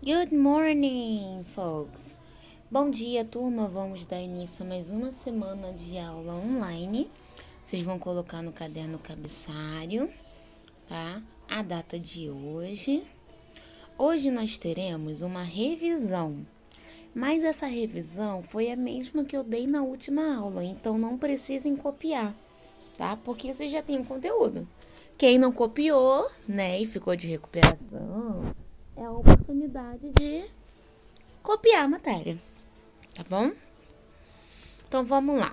Good morning, folks! Bom dia, turma! Vamos dar início a mais uma semana de aula online. Vocês vão colocar no caderno cabeçalho, tá? A data de hoje. Hoje nós teremos uma revisão, mas essa revisão foi a mesma que eu dei na última aula, então não precisem copiar, tá? Porque vocês já têm o conteúdo. Quem não copiou, né, e ficou de recuperação, é a oportunidade de copiar a matéria, tá bom? Então, vamos lá.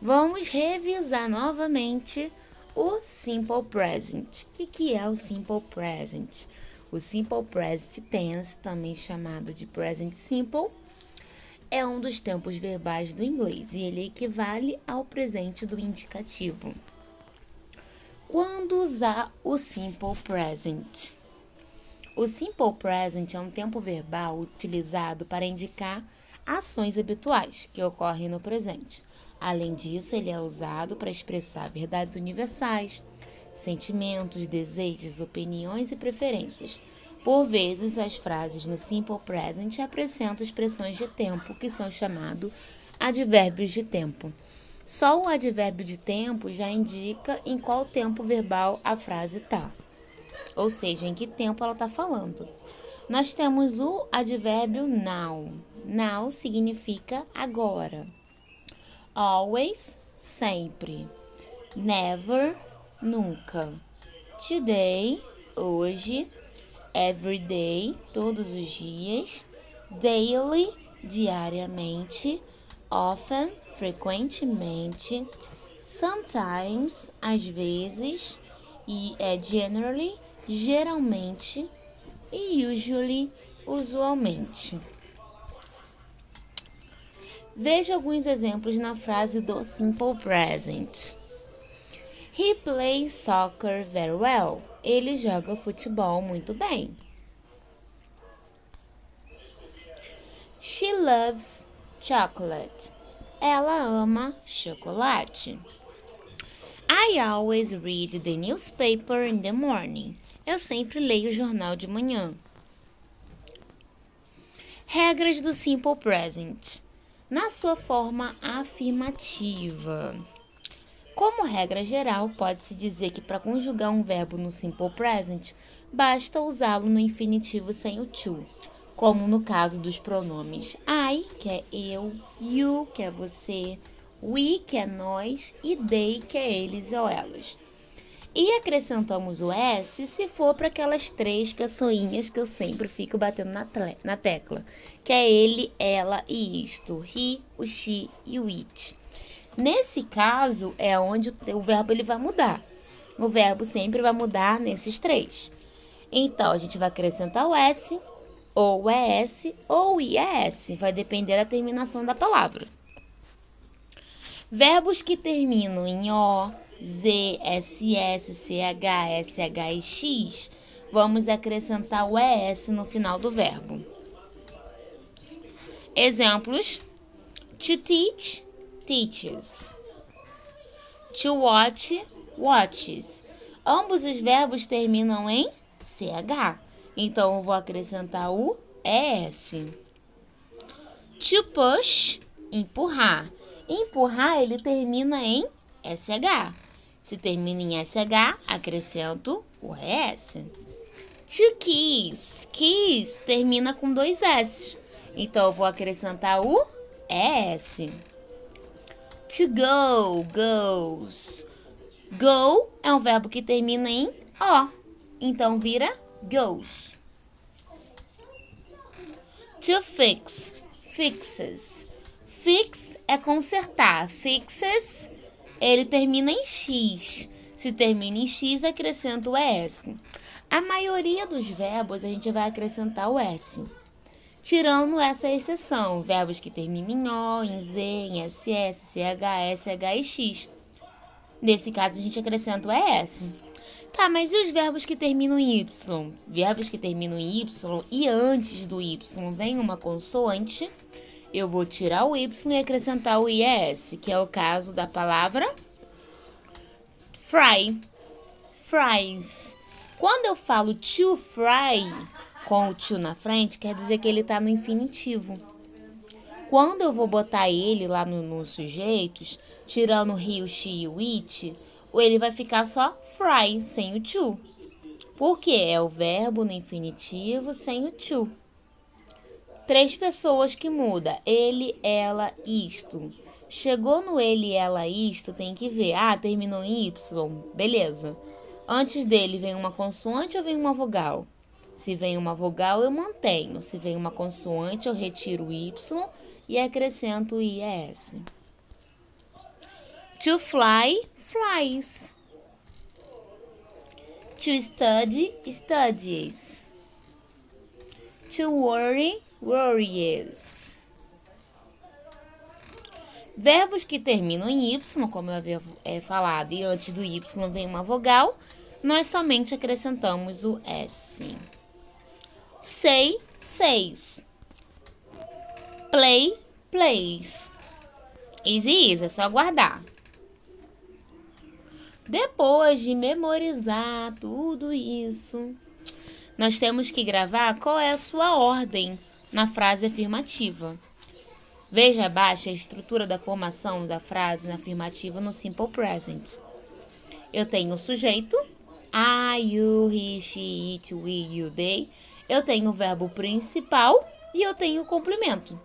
Vamos revisar novamente o Simple Present. O que é o Simple Present? O Simple Present Tense, também chamado de Present Simple, é um dos tempos verbais do inglês e ele equivale ao presente do indicativo. Quando usar o Simple Present? O Simple Present é um tempo verbal utilizado para indicar ações habituais que ocorrem no presente. Além disso, ele é usado para expressar verdades universais, sentimentos, desejos, opiniões e preferências. Por vezes, as frases no Simple Present apresentam expressões de tempo, que são chamados advérbios de tempo. Só o advérbio de tempo já indica em qual tempo verbal a frase está, ou seja, em que tempo ela está falando. Nós temos o advérbio now. Now significa agora. Always, sempre. Never, nunca. Today, hoje. Every day, todos os dias. Daily, diariamente. Often, frequentemente. Sometimes, às vezes. E generally, geralmente. E usually, usualmente. Veja alguns exemplos na frase do Simple Present. He plays soccer very well. Ele joga futebol muito bem. She loves chocolate. Ela ama chocolate. I always read the newspaper in the morning. Eu sempre leio o jornal de manhã. Regras do Simple Present. Na sua forma afirmativa. Como regra geral, pode-se dizer que para conjugar um verbo no Simple Present, basta usá-lo no infinitivo sem o to, como no caso dos pronomes I, que é eu, you, que é você, we, que é nós, e they, que é eles ou elas. E acrescentamos o S se for para aquelas três pessoinhas que eu sempre fico batendo na tecla, que é ele, ela e isto, he, o she e o it. Nesse caso, é onde o verbo ele vai mudar. O verbo sempre vai mudar nesses três. Então, a gente vai acrescentar o S, ou o ES, ou o IES. Vai depender da terminação da palavra. Verbos que terminam em O, Z, SS, CH, SH e X, vamos acrescentar o ES no final do verbo. Exemplos: to teach, teaches. To watch, watches. Ambos os verbos terminam em CH, então eu vou acrescentar o ES. To push, empurrar. Empurrar, ele termina em SH. Se termina em SH, acrescento o ES. To kiss. Kiss termina com dois S. Então, eu vou acrescentar o ES. To go, goes. Go é um verbo que termina em O. Então, vira goes. To fix, fixes. Fix é consertar. Fixes, ele termina em X. Se termina em X, acrescenta o ES. A maioria dos verbos, a gente vai acrescentar o S. Tirando essa exceção, verbos que terminam em O, em Z, em SS, CH, SH e X. Nesse caso, a gente acrescenta o ES. Tá, mas e os verbos que terminam em Y? Verbos que terminam em Y e antes do Y vem uma consoante. Eu vou tirar o Y e acrescentar o IES, que é o caso da palavra fry. Fries. Quando eu falo to fry, com o to na frente, quer dizer que ele tá no infinitivo. Quando eu vou botar ele lá nos sujeitos, tirando o he, o she e o it, ele vai ficar só fry, sem o to. Porque é o verbo no infinitivo sem o to. 3 pessoas que muda. Ele, ela, isto. Chegou no ele, ela, isto, tem que ver. Ah, terminou em Y. Beleza. Antes dele vem uma consoante ou vem uma vogal? Se vem uma vogal, eu mantenho. Se vem uma consoante, eu retiro o Y e acrescento o IES. To fly, flies. To study, studies. To worry, worries. Verbos que terminam em Y, como eu havia falado, e antes do Y vem uma vogal, nós somente acrescentamos o S. Say, says. Play, plays. Easy, é só guardar. Depois de memorizar tudo isso, nós temos que gravar qual é a sua ordem na frase afirmativa. Veja abaixo a estrutura da formação da frase afirmativa no Simple Present. Eu tenho o sujeito, I, you, he, she, it, we, you, they. Eu tenho o verbo principal e eu tenho o complemento.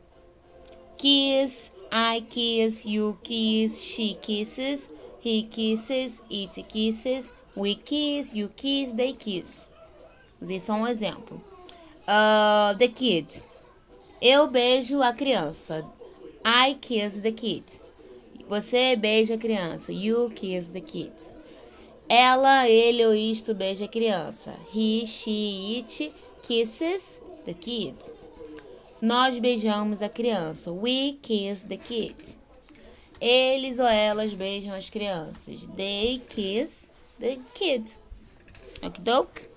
Kiss, I kiss, you kiss, she kisses, he kisses, it kisses, we kiss, you kiss, they kiss. Usei só um exemplo. The kid. Eu beijo a criança. I kiss the kid. Você beija a criança. You kiss the kid. Ela, ele ou isto beija a criança. He, she, it kisses the kid. Nós beijamos a criança. We kiss the kid. Eles ou elas beijam as crianças. They kiss the kid. Okidok?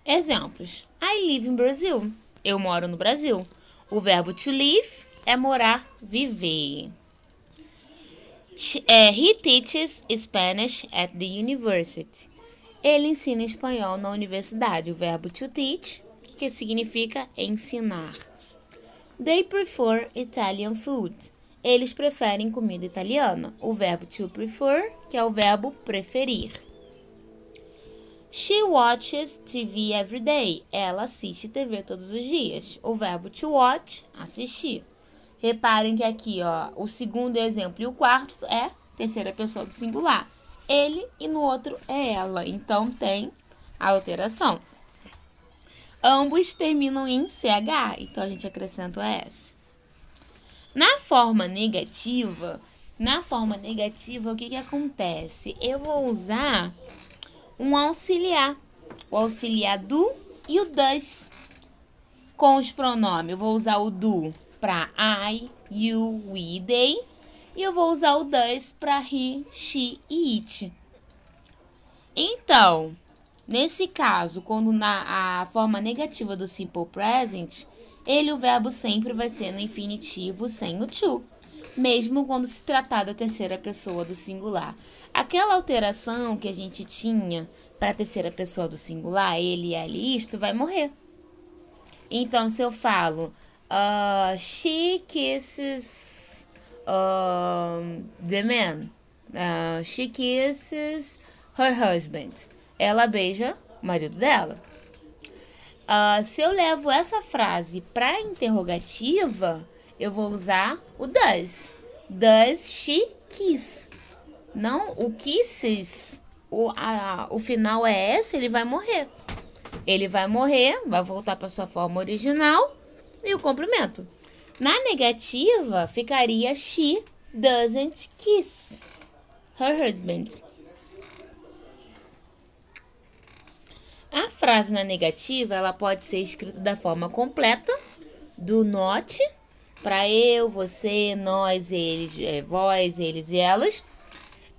Exemplos. I live in Brazil. Eu moro no Brasil. O verbo to live é morar, viver. He teaches Spanish at the university. Ele ensina espanhol na universidade. O verbo to teach, que significa ensinar. They prefer Italian food. Eles preferem comida italiana. O verbo to prefer, que é o verbo preferir. She watches TV every day. Ela assiste TV todos os dias. O verbo to watch, assistir. Reparem que aqui, ó, o segundo exemplo e o quarto é terceira pessoa do singular. Ele e no outro é ela. Então tem a alteração. Ambos terminam em CH, então a gente acrescenta o S. Na forma negativa, o que acontece? Eu vou usar um auxiliar. O auxiliar do e o does. Com os pronomes, eu vou usar o do para I, you, we, they. E eu vou usar o does para he, she e it. Então, nesse caso, quando a forma negativa do Simple Present, o verbo sempre vai ser no infinitivo sem o to, mesmo quando se tratar da terceira pessoa do singular. Aquela alteração que a gente tinha para a terceira pessoa do singular, ele, ela e isto, vai morrer. Então, se eu falo, she kisses the man, she kisses her husband. Ela beija o marido dela. Se eu levo essa frase para interrogativa, eu vou usar o does. Does she kiss? Não, o kisses, o final é esse, ele vai morrer. Ele vai morrer, vai voltar para sua forma original e o complemento. Na negativa, ficaria she doesn't kiss her husband. A frase na negativa, ela pode ser escrita da forma completa, do not, para eu, você, nós, eles, vós, eles e elas.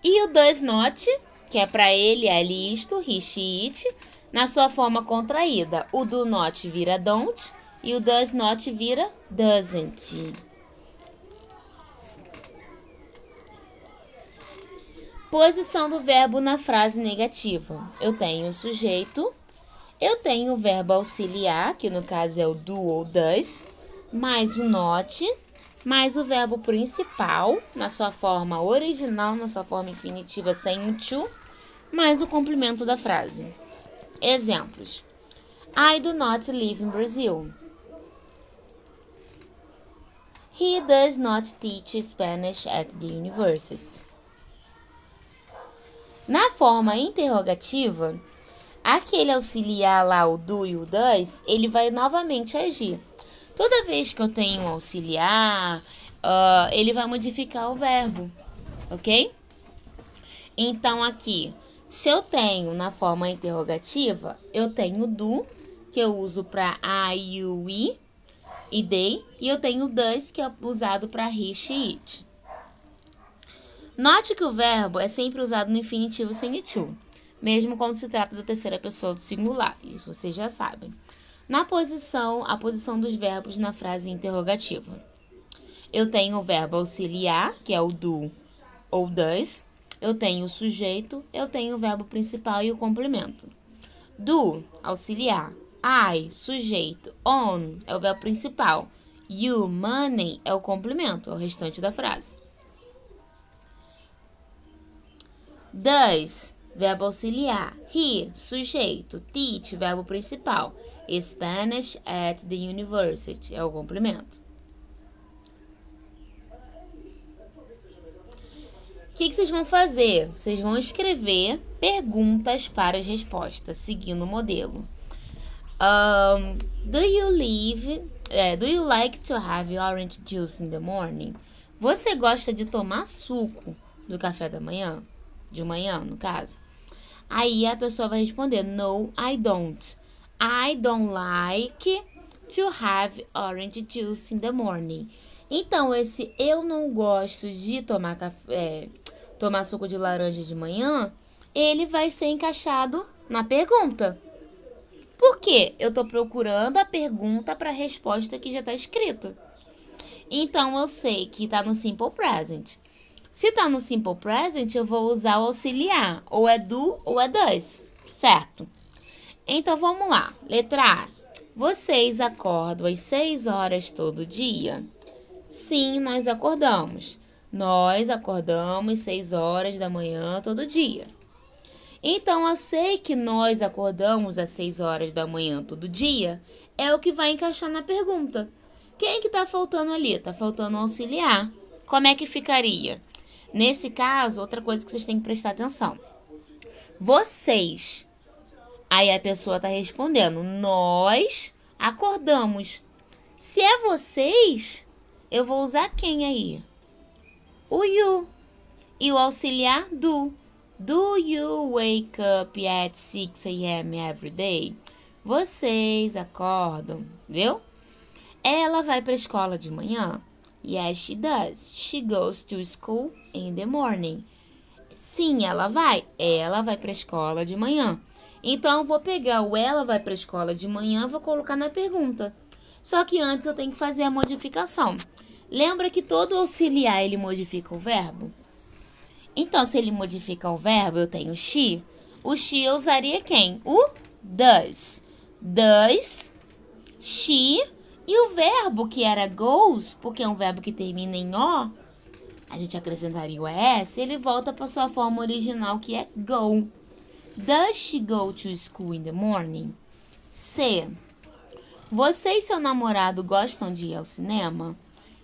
E o does not, que é para ele, ela e isto, he, she, it, na sua forma contraída. O do not vira don't e o does not vira doesn't. Posição do verbo na frase negativa. Eu tenho o sujeito. Eu tenho o verbo auxiliar, que no caso é o do ou does, mais o not, mais o verbo principal, na sua forma original, na sua forma infinitiva sem o to, mais o complemento da frase. Exemplos. I do not live in Brazil. He does not teach Spanish at the university. Na forma interrogativa, aquele auxiliar lá, o do e o does, ele vai novamente agir. Toda vez que eu tenho um auxiliar, ele vai modificar o verbo, ok? Então, aqui, se eu tenho na forma interrogativa, eu tenho do, que eu uso para I, you, we e they, e eu tenho does, que é usado para he, she, it. Note que o verbo é sempre usado no infinitivo sem o to, mesmo quando se trata da terceira pessoa do singular, isso vocês já sabem. A posição dos verbos na frase interrogativa. Eu tenho o verbo auxiliar, que é o do ou does. Eu tenho o sujeito, eu tenho o verbo principal e o complemento. Do, auxiliar. I, sujeito. On, é o verbo principal. You, money, é o complemento, é o restante da frase. Does, verbo auxiliar. He, sujeito. Teach, verbo principal. Spanish at the university, é o complemento. O que vocês vão fazer? Vocês vão escrever perguntas para as respostas, seguindo o modelo. Do you like to have orange juice in the morning? Você gosta de tomar suco do café da manhã? De manhã, no caso. Aí a pessoa vai responder, no, I don't. I don't like to have orange juice in the morning. Então, esse eu não gosto de tomar tomar suco de laranja de manhã, ele vai ser encaixado na pergunta. Por quê? Eu estou procurando a pergunta para a resposta que já está escrita. Então, eu sei que está no simple present. Se está no simple present, eu vou usar o auxiliar. Ou é do ou é does. Certo? Então, vamos lá. Letra A. Vocês acordam às 6 horas todo dia? Sim, nós acordamos. Nós acordamos 6 horas da manhã todo dia. Então, eu sei que nós acordamos às 6 horas da manhã todo dia. É o que vai encaixar na pergunta. Quem que tá faltando ali? Tá faltando auxiliar. Como é que ficaria? Nesse caso, outra coisa que vocês têm que prestar atenção. Vocês. Aí a pessoa tá respondendo. Nós acordamos. Se é vocês, eu vou usar quem aí? O you. E o auxiliar do. Do you wake up at 6 a.m. every day? Vocês acordam, viu? Ela vai para a escola de manhã? Yes, she does. She goes to school in the morning. Sim, ela vai. Ela vai para a escola de manhã. Então, eu vou pegar o ela vai para a escola de manhã e vou colocar na pergunta. Só que antes eu tenho que fazer a modificação. Lembra que todo auxiliar, ele modifica o verbo? Então, se ele modifica o verbo, eu tenho she. O she eu usaria quem? O does. Does, she, e o verbo que era goes, porque é um verbo que termina em O, a gente acrescentaria o ES, ele volta para sua forma original, que é go. Does she go to school in the morning? C. Você e seu namorado gostam de ir ao cinema?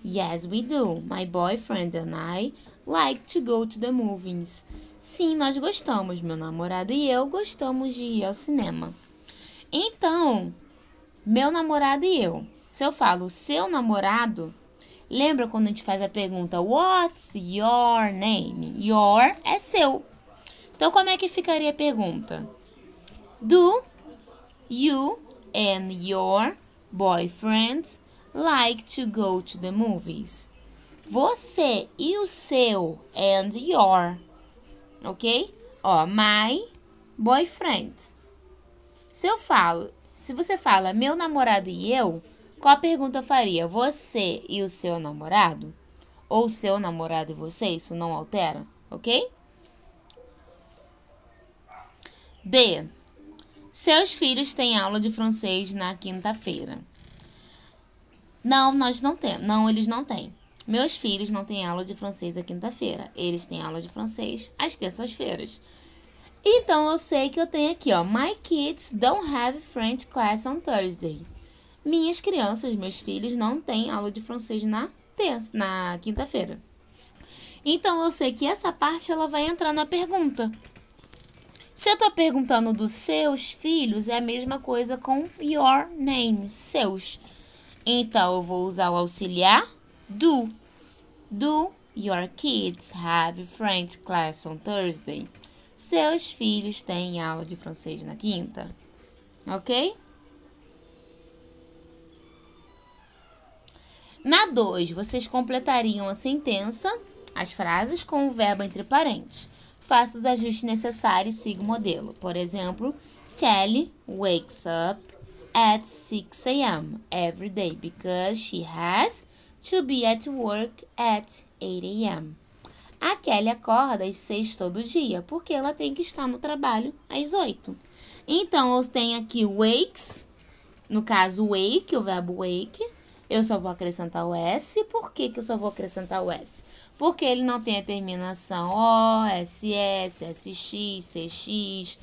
Yes, we do. My boyfriend and I like to go to the movies. Sim, nós gostamos. Meu namorado e eu gostamos de ir ao cinema. Então, meu namorado e eu. Se eu falo seu namorado, lembra quando a gente faz a pergunta What's your name? Your é seu. Então, como é que ficaria a pergunta? Do you and your boyfriend like to go to the movies? Você e o seu and your, ok? Ó, my boyfriend. Se você fala meu namorado e eu, qual a pergunta eu faria? Você e o seu namorado? Ou seu namorado e você? Isso não altera, ok? D. Seus filhos têm aula de francês na quinta-feira. Não, nós não temos. Não, eles não têm. Meus filhos não têm aula de francês na quinta-feira. Eles têm aula de francês às terças-feiras. Então, eu sei que eu tenho aqui, ó. My kids don't have French class on Thursday. Minhas crianças, meus filhos, não têm aula de francês na quinta-feira. Então, eu sei que essa parte ela vai entrar na pergunta. Se eu tô perguntando dos seus filhos, é a mesma coisa com your name, seus. Então, eu vou usar o auxiliar do. Do your kids have French class on Thursday? Seus filhos têm aula de francês na quinta. Ok? Na 2, vocês completariam a sentença, as frases com o verbo entre parênteses. Faça os ajustes necessários e siga o modelo. Por exemplo, Kelly wakes up at 6 a.m. every day because she has to be at work at 8 a.m. A Kelly acorda às 6 todo dia, porque ela tem que estar no trabalho às 8. Então, eu tenho aqui wakes, no caso wake, o verbo wake. Eu só vou acrescentar o S. Por que eu só vou acrescentar o S? Porque ele não tem a terminação O, SS, SX, CX,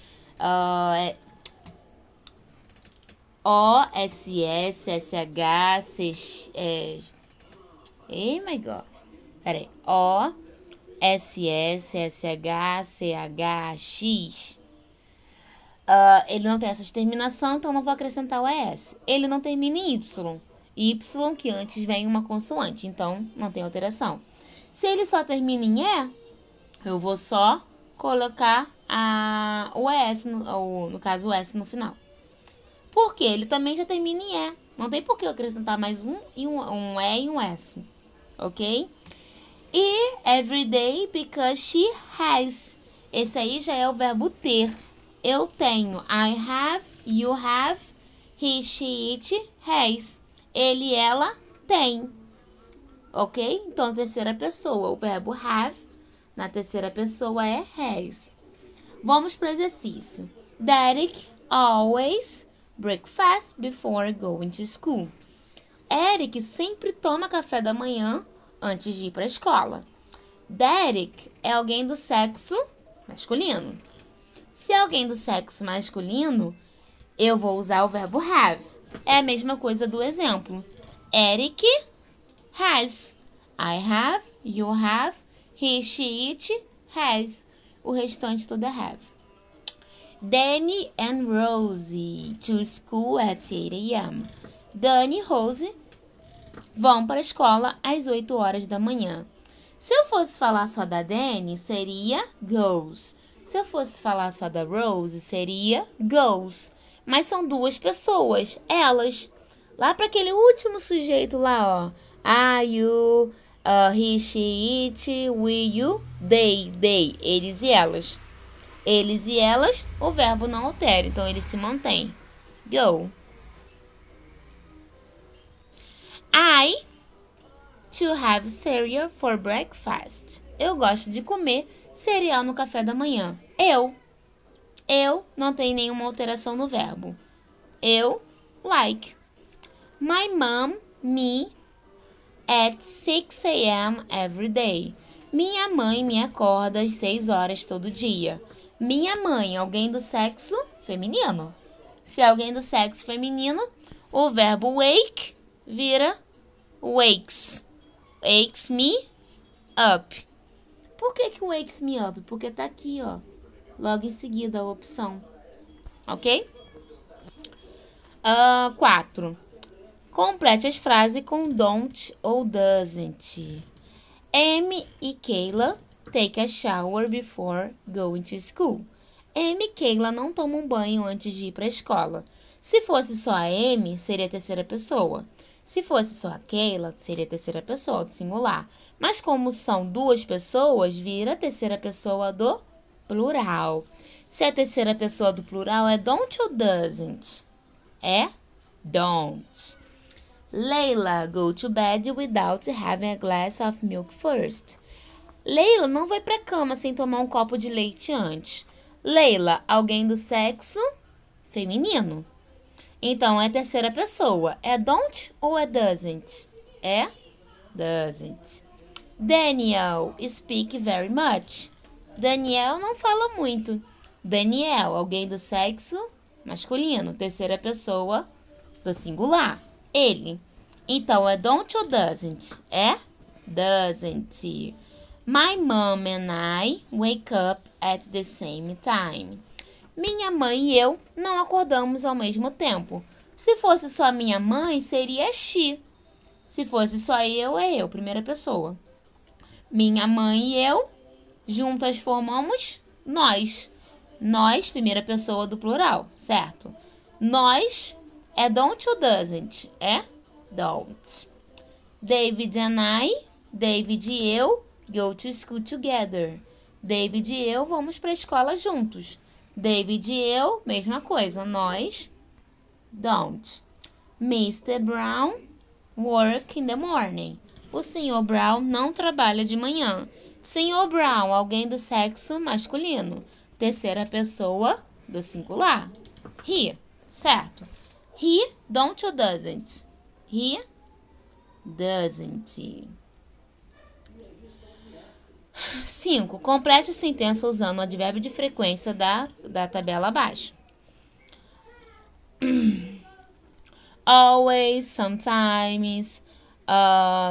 O, SS, SH, CX, my God. Peraí. O, SS, SH, CH, X. Ele não tem essa terminação, então não vou acrescentar o ES. Ele não termina em Y. Y, que antes vem uma consoante, então não tem alteração. Se ele só termina em E, eu vou só colocar o ES, no caso o S no final. Porque ele também já termina em E. Não tem por que eu acrescentar mais um E e um S. Ok? E everyday because she has. Esse aí já é o verbo ter. Eu tenho I have, you have, he, she, it, has. Ele, ela, tem. Ok? Então, terceira pessoa. O verbo have, na terceira pessoa, é has. Vamos para o exercício. Derek always breakfast before going to school. Eric sempre toma café da manhã antes de ir para a escola. Derek é alguém do sexo masculino. Se é alguém do sexo masculino, eu vou usar o verbo have. É a mesma coisa do exemplo. Eric has. I have, you have, he, she, it, has. O restante tudo é have. Danny and Rosie to school at 8 a.m. Danny e Rose vão para a escola às 8 horas da manhã. Se eu fosse falar só da Danny, seria goes. Se eu fosse falar só da Rose, seria goes. Mas são duas pessoas, elas. Lá para aquele último sujeito lá, ó. You, he, she, it, we, you, they. Eles e elas. Eles e elas, o verbo não altera, então ele se mantém. Go. I to have cereal for breakfast. Eu gosto de comer cereal no café da manhã. Eu não tem nenhuma alteração no verbo. Eu like. My mom me at 6 a.m. every day. Minha mãe me acorda às 6 horas todo dia. Minha mãe, alguém do sexo feminino. Se é alguém do sexo feminino, o verbo wake vira wakes. Wakes me up. Por que wakes me up? Porque tá aqui, ó. Logo em seguida a opção. Ok? 4. Complete as frases com don't ou doesn't. Amy e Kayla take a shower before going to school. Amy e Kayla não tomam banho antes de ir para a escola. Se fosse só a Amy, seria a terceira pessoa. Se fosse só a Kayla, seria a terceira pessoa do singular. Mas como são duas pessoas, vira a terceira pessoa do plural. Se a terceira pessoa do plural é don't ou doesn't? É don't. Leila go to bed without having a glass of milk first. Leila não vai pra cama sem tomar um copo de leite antes. Leila, alguém do sexo feminino. Então, é terceira pessoa. É don't ou é doesn't? É doesn't. Daniel speak very much. Daniel não fala muito. Daniel, alguém do sexo masculino. Terceira pessoa do singular. Ele. Então, é don't ou doesn't? É doesn't. My mom and I wake up at the same time. Minha mãe e eu não acordamos ao mesmo tempo. Se fosse só minha mãe, seria she. Se fosse só eu, é eu, primeira pessoa. Minha mãe e eu, juntas formamos nós. Nós, primeira pessoa do plural, certo? Nós é don't ou doesn't? É don't. David and I, David e eu, go to school together. David e eu vamos para a escola juntos. David e eu, mesma coisa. Nós, don't. Mr. Brown work in the morning. O Sr. Brown não trabalha de manhã. Sr. Brown, alguém do sexo masculino. Terceira pessoa do singular. He, certo? He, don't ou doesn't? He doesn't. 5. Complete a sentença usando o advérbio de frequência da tabela abaixo. Always, sometimes,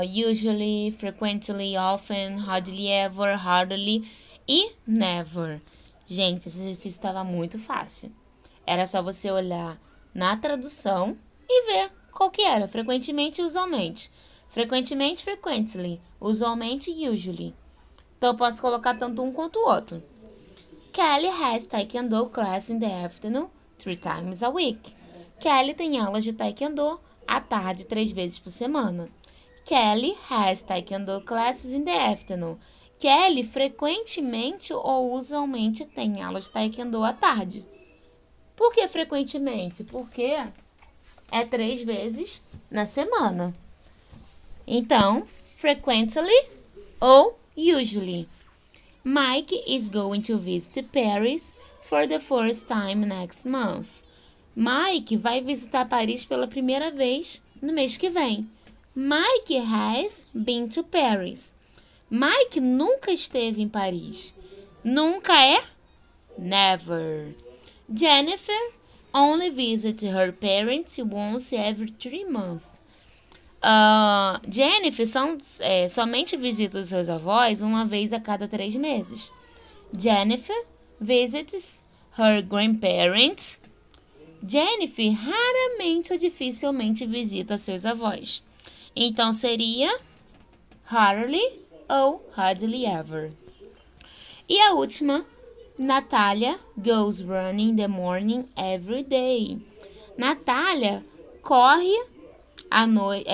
usually, frequently, often, hardly ever, hardly e never. Gente, esse exercício estava muito fácil. Era só você olhar na tradução e ver qual que era. Frequentemente e usualmente. Frequentemente, frequently. Usualmente, usually. Então, eu posso colocar tanto um quanto o outro. Kelly has taekwondo class in the afternoon 3 times a week. Kelly tem aulas de taekwondo à tarde 3 vezes por semana. Kelly has taekwondo classes in the afternoon. Kelly frequentemente ou usualmente tem aulas de taekwondo à tarde. Por que frequentemente? Porque é 3 vezes na semana. Então, frequently ou usually. Mike is going to visit Paris for the first time next month. Mike vai visitar Paris pela primeira vez no mês que vem. Mike has been to Paris. Mike nunca esteve em Paris. Nunca é never. Jennifer only visits her parents once every 3 months. Jennifer somente visita os seus avós uma vez a cada 3 meses. Jennifer visits her grandparents. Jennifer raramente ou dificilmente visita seus avós. Então, seria rarely ou hardly ever. E a última, Natália goes running in the morning every day. Natália corre à noite.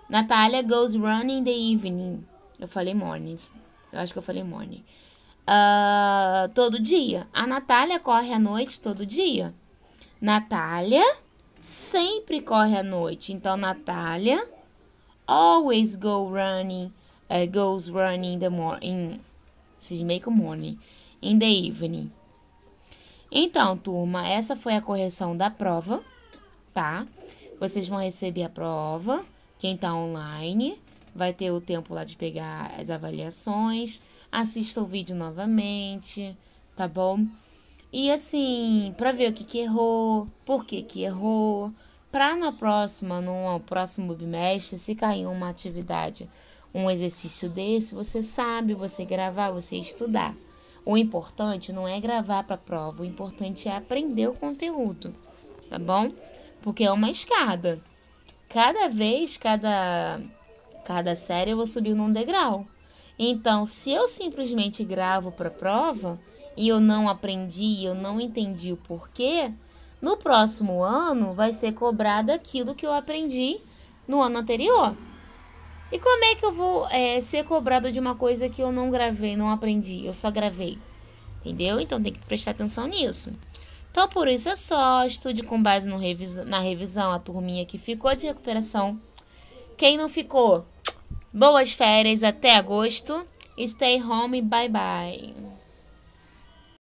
Natália goes running in the evening. Eu falei mornings. Eu acho que eu falei morning. Todo dia. A Natália corre à noite todo dia. Natália sempre corre à noite. Então, Natália always goes running in the morning. Vocês make o morning. In the evening. Então, turma, essa foi a correção da prova, tá? Vocês vão receber a prova. Quem tá online vai ter o tempo lá de pegar as avaliações. Assista o vídeo novamente, tá bom? E assim, pra ver o que errou, por que errou, pra no próximo bimestre, se cair uma atividade, um exercício desse, você sabe, você gravar, você estudar. O importante não é gravar pra prova, o importante é aprender o conteúdo, tá bom? Porque é uma escada. Cada vez, cada série eu vou subir num degrau. Então, se eu simplesmente gravo para prova e eu não aprendi, eu não entendi o porquê, no próximo ano vai ser cobrado aquilo que eu aprendi no ano anterior. E como é que eu vou ser cobrado de uma coisa que eu não gravei, não aprendi, eu só gravei? Entendeu? Então, tem que prestar atenção nisso. Então, por isso é só, estude com base na revisão, a turminha que ficou de recuperação. Quem não ficou, boas férias, até agosto. Stay home, bye bye.